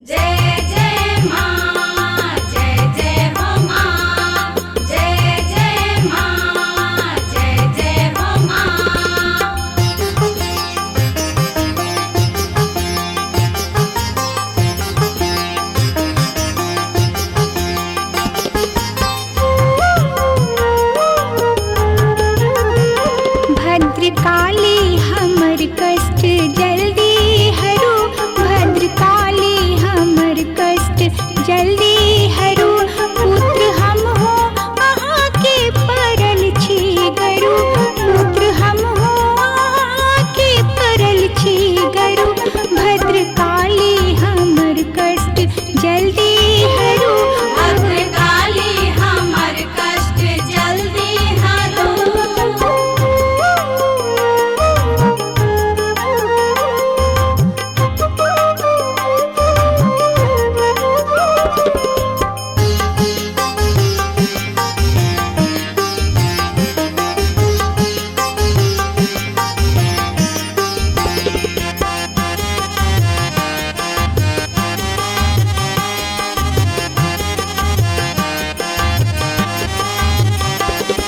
जय जय माँ, जय जय हो माँ, जय जय माँ, जय जय हो माँ। भद्रकाली हमर कष्ट जल्दी हरू, भद्रकाली हमर कष्ट जल्दी हरू। पुत्र हम हो अहाँ के परल छी गरु, पुत्र हम हो अहाँ के परल छी गरु। भद्रकाली हमर कष्ट जल्दी हरू, भद्रकाली हमर कष्ट जल्दी हरो।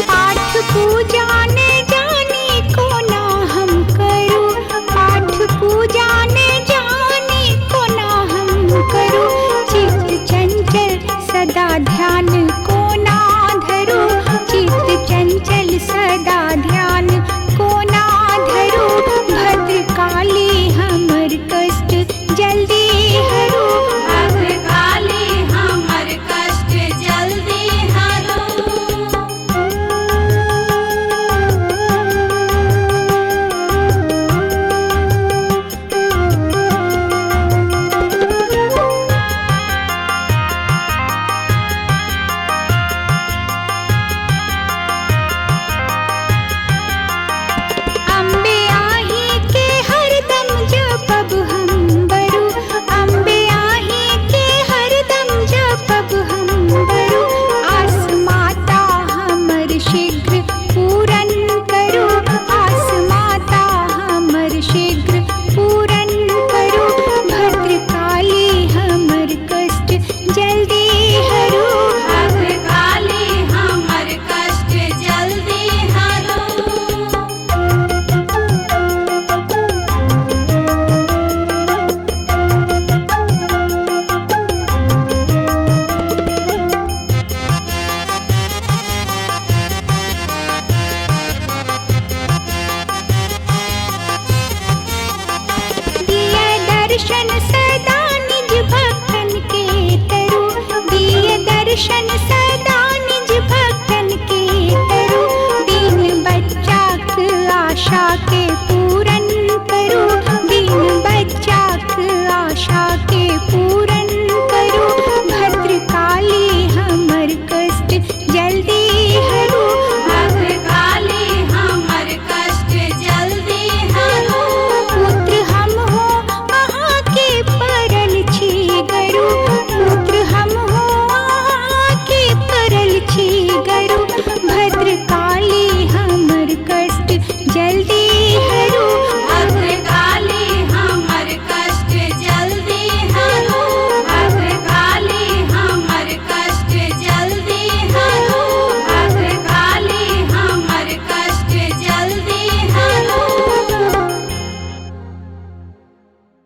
पाठ पूजा न जाने को ना हम करूं, पाठ पूजा न जाने को ना हम करूं। चित्त चंचल सदा ध्यान को ना धरूं, चित्त चंचल सदा ध्यान को ना धरूं। भद्रकाली हमर कष्ट जल्दी हरू, भद्रकाली हमर कष्ट जल्दी हरो। अम्बे आही के हरदम जपब हम बरु, अम्बे आही के हरदम जपब हम बरु। आस माता हमर शीघ्र पूरन करू, आस माता हमर शीघ्र पूरन करू। भद्रकाली हमर कष्ट जल्दी हरू, भद्रकाली हमर कष्ट जल्दी हरो। दिय दर्शन सदा निज भक्तन के तरु, दिय दर्शन सदा